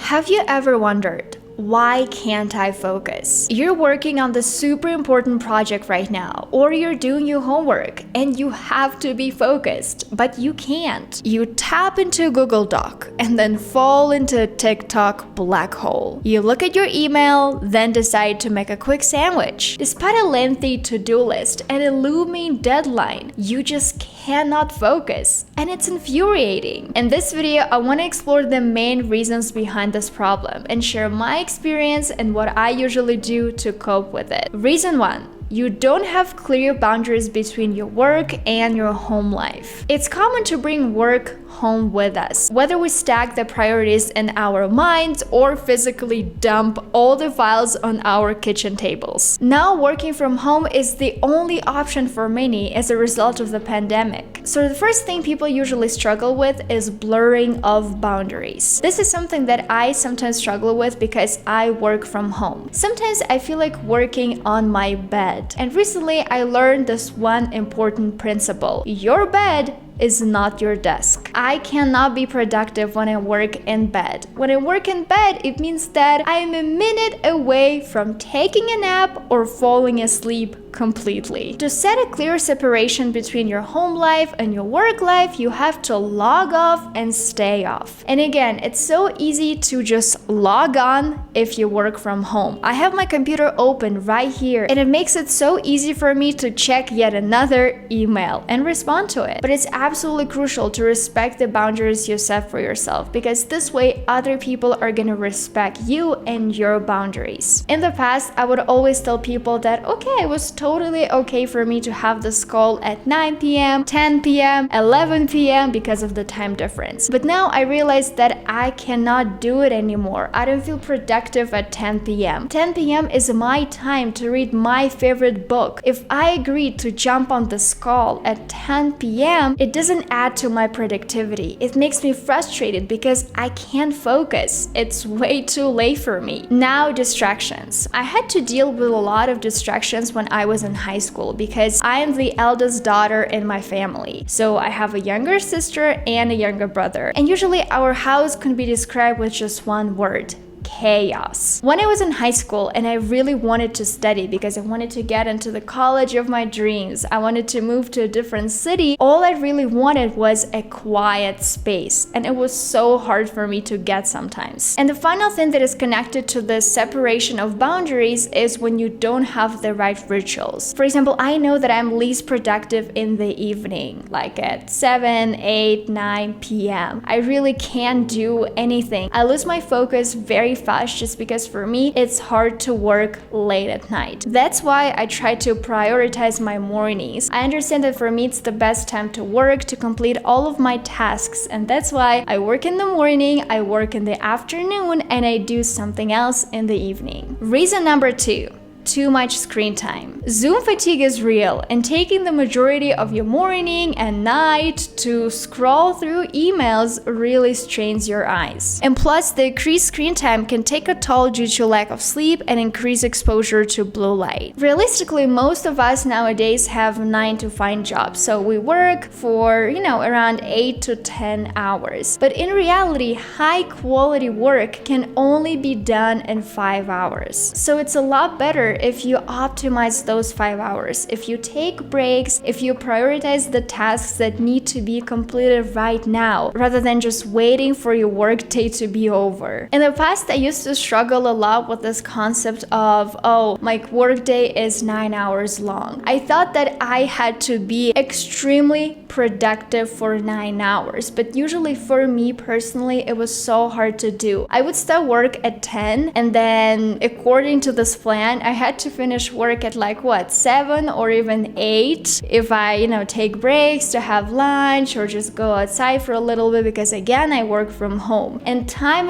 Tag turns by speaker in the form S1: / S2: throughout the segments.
S1: Have you ever wondered, why can't I focus? You're working on the super important project right now, or you're doing your homework and you have to be focused, but you can't. You tap into Google Doc and then fall into a TikTok black hole. You look at your email, then decide to make a quick sandwich. Despite a lengthy to-do list and a looming deadline, you just cannot focus, and it's infuriating. In this video, I want to explore the main reasons behind this problem and share my experience and what I usually do to cope with it. Reason 1. You don't have clear boundaries between your work and your home life. It's common to bring work home with us, whether we stack the priorities in our minds or physically dump all the files on our kitchen tables. Now, working from home is the only option for many as a result of the pandemic. So the first thing people usually struggle with is blurring of boundaries. This is something that I sometimes struggle with because I work from home. Sometimes I feel like working on my bed. And recently I learned this one important principle. Your bed is not your desk. I cannot be productive when I work in bed. When I work in bed, it means that I am a minute away from taking a nap or falling asleep completely. To set a clear separation between your home life and your work life, you have to log off and stay off. And again, it's so easy to just log on if you work from home. I have my computer open right here, and it makes it so easy for me to check yet another email and respond to it. But it's absolutely crucial to respect the boundaries you set for yourself, because this way other people are going to respect you and your boundaries. In the past, I would always tell people that okay, it was totally okay for me to have this call at 9 p.m., 10 p.m., 11 p.m. because of the time difference. But now I realize that I cannot do it anymore. I don't feel productive at 10 p.m. 10 p.m. is my time to read my favorite book. If I agree to jump on this call at 10 p.m., it doesn't add to my productivity. It makes me frustrated because I can't focus. It's way too late for me. Now, distractions. I had to deal with a lot of distractions when I was in high school because I am the eldest daughter in my family. So I have a younger sister and a younger brother. And usually our house can be described with just one word: chaos. When I was in high school and I really wanted to study because I wanted to get into the college of my dreams, I wanted to move to a different city, all I really wanted was a quiet space, and it was so hard for me to get sometimes. And the final thing that is connected to the separation of boundaries is when you don't have the right rituals. For example, I know that I'm least productive in the evening, like at 7, 8, 9 p.m. I really can't do anything. I lose my focus very fast just because for me it's hard to work late at night. That's why I try to prioritize my mornings. I understand that for me it's the best time to work, to complete all of my tasks, and that's why I work in the morning, I work in the afternoon, and I do something else in the evening. Reason number 2. Too much screen time. Zoom fatigue is real, and taking the majority of your morning and night to scroll through emails really strains your eyes. And plus, the increased screen time can take a toll due to lack of sleep and increased exposure to blue light. Realistically, most of us nowadays have 9 to 5 jobs, so we work for, around 8 to 10 hours. But in reality, high quality work can only be done in 5 hours. So it's a lot better if you optimize those 5 hours, if you take breaks, if you prioritize the tasks that need to be completed right now, rather than just waiting for your workday to be over. In the past, I used to struggle a lot with this concept of, my workday is 9 hours long. I thought that I had to be extremely productive for 9 hours, but usually for me personally, it was so hard to do. I would start work at 10, and then according to this plan, I had to finish work at 7 or even 8 if I take breaks to have lunch or just go outside for a little bit, because again I work from home. And time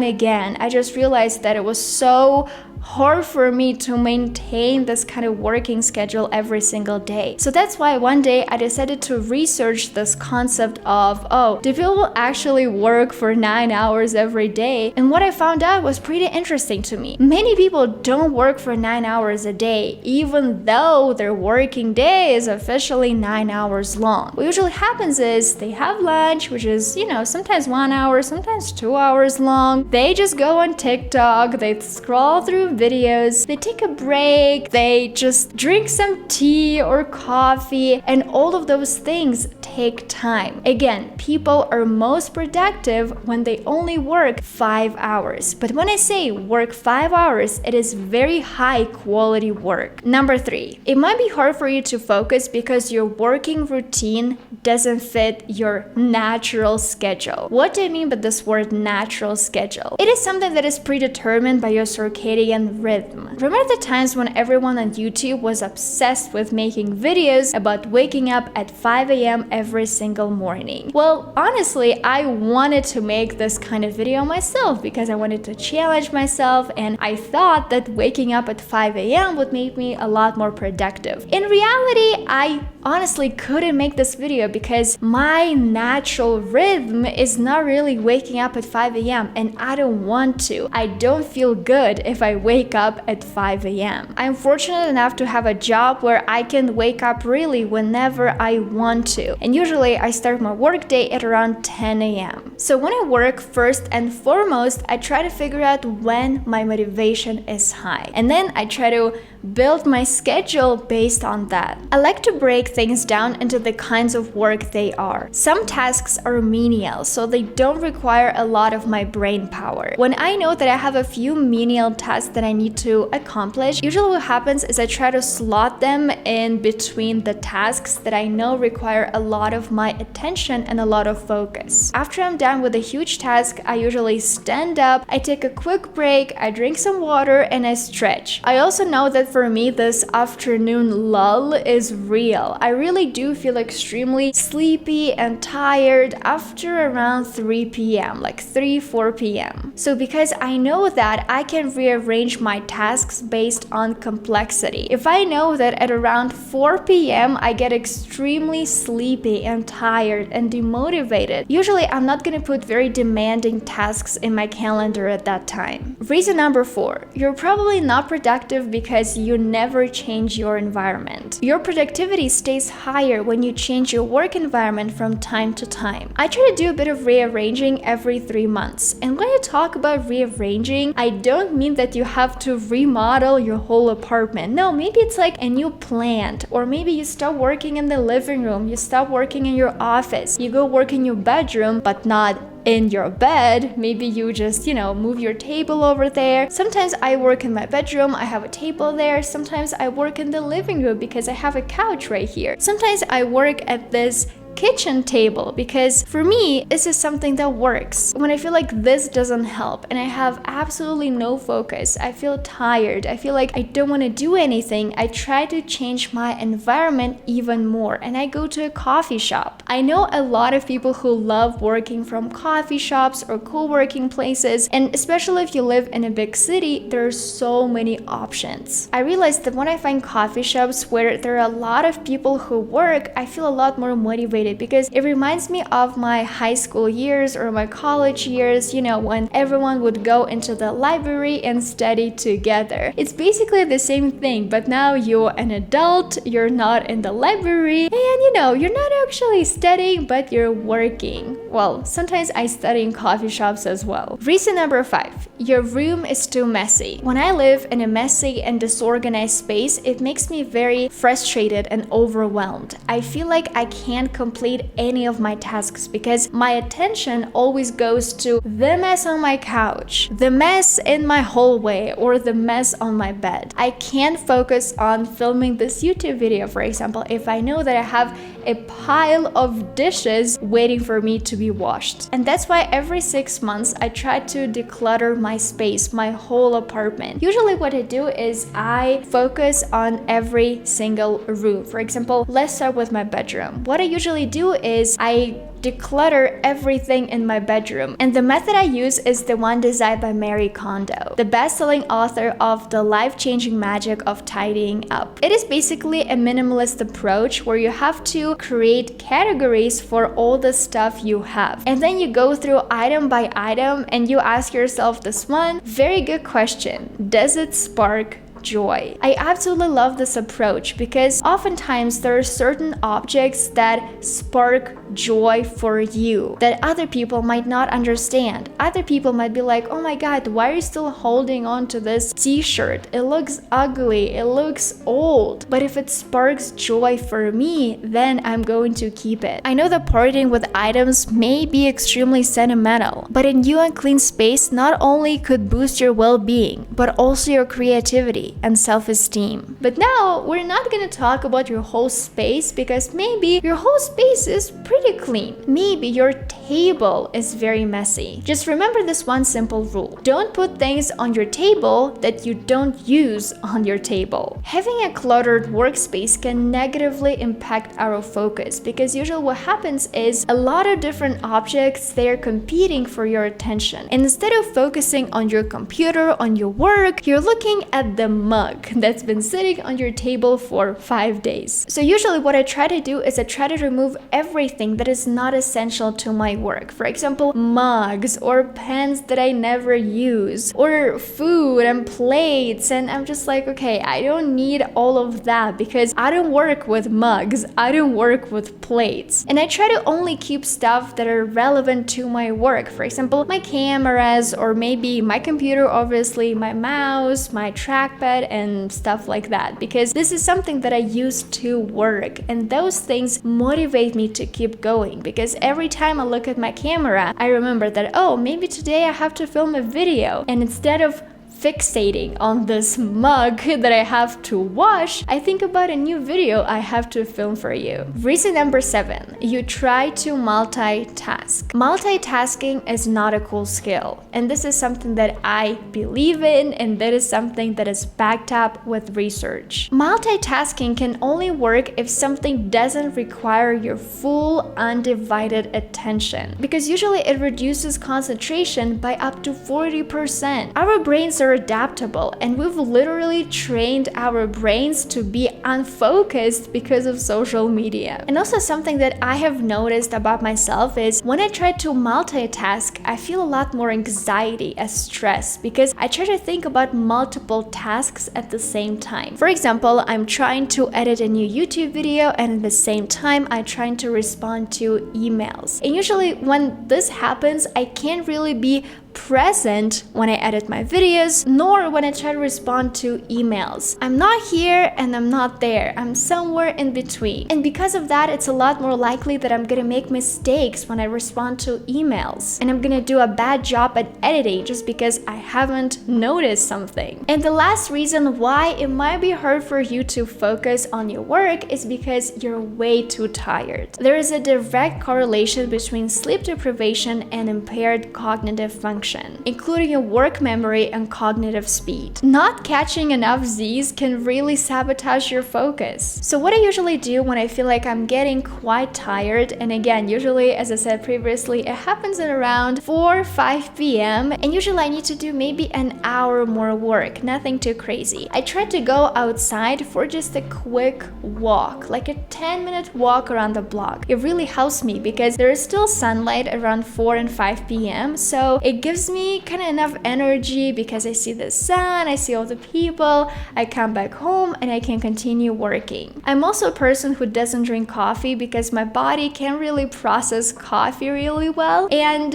S1: again I just realized that it was so hard for me to maintain this kind of working schedule every single day. So that's why one day I decided to research this concept of, do people actually work for 9 hours every day? And what I found out was pretty interesting to me. Many people don't work for 9 hours a day, even though their working day is officially 9 hours long. What usually happens is they have lunch, which is, sometimes 1 hour, sometimes 2 hours long. They just go on TikTok, they scroll through videos, they take a break, they just drink some tea or coffee, and all of those things take time. Again, people are most productive when they only work 5 hours. But when I say work 5 hours, it is very high quality work. Number 3, it might be hard for you to focus because your working routine doesn't fit your natural schedule. What do I mean by this word natural schedule? It is something that is predetermined by your circadian rhythm. Remember the times when everyone on YouTube was obsessed with making videos about waking up at 5 a.m. every single morning? Well, honestly, I wanted to make this kind of video myself because I wanted to challenge myself, and I thought that waking up at 5 a.m. would make me a lot more productive. In reality, I honestly couldn't make this video because my natural rhythm is not really waking up at 5 a.m. and I don't want to. I don't feel good if I wake up at 5 a.m. I'm fortunate enough to have a job where I can wake up really whenever I want to. And usually I start my workday at around 10 a.m. So when I work, first and foremost, I try to figure out when my motivation is high. And then I try to build my schedule based on that. I like to break things down into the kinds of work they are. Some tasks are menial, so they don't require a lot of my brain power. When I know that I have a few menial tasks that I need to accomplish, usually what happens is I try to slot them in between the tasks that I know require a lot of my attention and a lot of focus. After I'm done with a huge task, I usually stand up, I take a quick break, I drink some water, and I stretch. I also know that for me, this afternoon lull is real. I really do feel extremely sleepy and tired after around 3 p.m., like 4 p.m. So because I know that, I can rearrange my tasks based on complexity. If I know that at around 4 p.m. I get extremely sleepy and tired and demotivated, usually I'm not gonna put very demanding tasks in my calendar at that time. Reason number 4, you're probably not productive because you never change your environment. Your productivity stays higher when you change your work environment from time to time. I try to do a bit of rearranging every 3 months. And when I talk about rearranging, I don't mean that you have to remodel your whole apartment. No, maybe it's like a new plant, or maybe you stop working in the living room, you stop working in your office, you go work in your bedroom, but not in your bed. Maybe you just, move your table over there. Sometimes I work in my bedroom, I have a table there. Sometimes I work in the living room because I have a couch right here. Sometimes I work at this kitchen table because for me this is something that works. When I feel like this doesn't help and I have absolutely no focus, I feel tired, I feel like I don't want to do anything, I try to change my environment even more and I go to a coffee shop. I know a lot of people who love working from coffee shops or co-working places, and especially if you live in a big city, there are so many options. I realized that when I find coffee shops where there are a lot of people who work, I feel a lot more motivated because it reminds me of my high school years or my college years, when everyone would go into the library and study together. It's basically the same thing, but now you're an adult, you're not in the library, and you're not actually studying, but you're working. Well, sometimes I study in coffee shops as well. Reason number 5, your room is too messy. When I live in a messy and disorganized space, it makes me very frustrated and overwhelmed. I feel like I can't complete any of my tasks because my attention always goes to the mess on my couch, the mess in my hallway, or the mess on my bed. I can't focus on filming this YouTube video, for example, if I know that I have a pile of dishes waiting for me to be washed. And that's why every 6 months I try to declutter my space, my whole apartment. Usually what I do is I focus on every single room. For example, let's start with my bedroom. What I usually do is I declutter everything in my bedroom. And the method I use is the one designed by Marie Kondo, the best-selling author of The Life-Changing Magic of Tidying Up. It is basically a minimalist approach where you have to create categories for all the stuff you have. And then you go through item by item and you ask yourself this one very good question: does it spark joy? I absolutely love this approach because oftentimes there are certain objects that spark joy for you that other people might not understand. Other people might be like, oh my god, why are you still holding on to this t-shirt? It looks ugly, it looks old. But if it sparks joy for me, then I'm going to keep it. I know that parting with items may be extremely sentimental, but a new and clean space not only could boost your well-being, but also your creativity and self-esteem. But now we're not gonna talk about your whole space because maybe your whole space is pretty clean. Maybe your table is very messy. Just remember this one simple rule: don't put things on your table that you don't use on your table. Having a cluttered workspace can negatively impact our focus because usually what happens is a lot of different objects, they are competing for your attention. And instead of focusing on your computer, on your work, you're looking at the mug that's been sitting on your table for 5 days. So usually what I try to do is I try to remove everything that is not essential to my work. For example, mugs or pens that I never use, or food and plates, and I'm just like, okay, I don't need all of that because I don't work with mugs, I don't work with plates. And I try to only keep stuff that are relevant to my work. For example, my cameras, or maybe my computer, obviously, my mouse, my trackpad, and stuff like that, because this is something that I use to work, and those things motivate me to keep going. Because every time I look at my camera, I remember that, oh, maybe today I have to film a video, and instead of fixating on this mug that I have to wash, I think about a new video I have to film for you. Reason number 7, you try to multitask. Multitasking is not a cool skill, and this is something that I believe in, and that is something that is backed up with research. Multitasking can only work if something doesn't require your full undivided attention, because usually it reduces concentration by up to 40%. Our brains are adaptable, and we've literally trained our brains to be unfocused because of social media. And also something that I have noticed about myself is when I try to multitask, I feel a lot more anxiety and stress because I try to think about multiple tasks at the same time. For example, I'm trying to edit a new YouTube video, and at the same time I'm trying to respond to emails. And usually when this happens, I can't really be present when I edit my videos, nor when I try to respond to emails. I'm not here and I'm not there. I'm somewhere in between. And because of that, it's a lot more likely that I'm gonna make mistakes when I respond to emails. And I'm gonna do a bad job at editing just because I haven't noticed something. And the last reason why it might be hard for you to focus on your work is because you're way too tired. There is a direct correlation between sleep deprivation and impaired cognitive function, including your work memory and cognitive speed. Not catching enough Z's can really sabotage your focus. So what I usually do when I feel like I'm getting quite tired, and again, usually, as I said previously, it happens at around 4 or 5 p.m. and usually I need to do maybe an hour more work, nothing too crazy. I try to go outside for just a quick walk, like a 10-minute walk around the block. It really helps me because there is still sunlight around 4 and 5 p.m. so it gives me kind of enough energy because I see the sun, I see all the people, I come back home and I can continue working. I'm also a person who doesn't drink coffee because my body can't really process coffee really well, and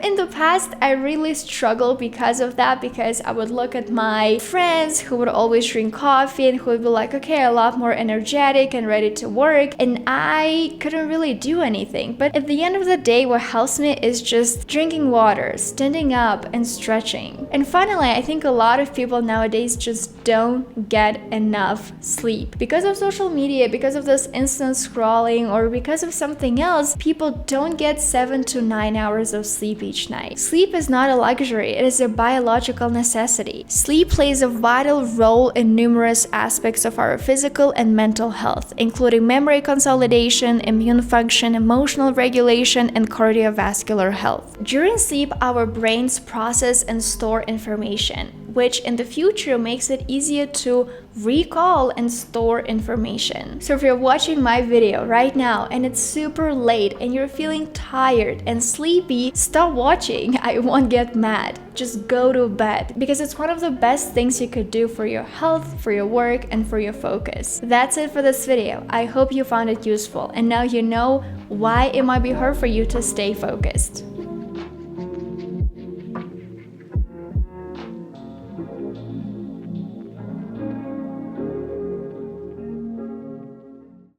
S1: in the past I really struggled because of that, because I would look at my friends who would always drink coffee and who would be like, okay, a lot more energetic and ready to work, and I couldn't really do anything. But at the end of the day, what helps me is just drinking water, standing standing up and stretching. And finally, I think a lot of people nowadays just don't get enough sleep. Because of social media, because of this instant scrolling, or because of something else, people don't get 7 to 9 hours of sleep each night. Sleep is not a luxury, it is a biological necessity. Sleep plays a vital role in numerous aspects of our physical and mental health, including memory consolidation, immune function, emotional regulation, and cardiovascular health. During sleep, our brains process and store information, which in the future makes it easier to recall and store information. So if you're watching my video right now and it's super late and you're feeling tired and sleepy, stop watching. I won't get mad. Just go to bed, because it's one of the best things you could do for your health, for your work, and for your focus. That's it for this video. I hope you found it useful, and now you know why it might be hard for you to stay focused.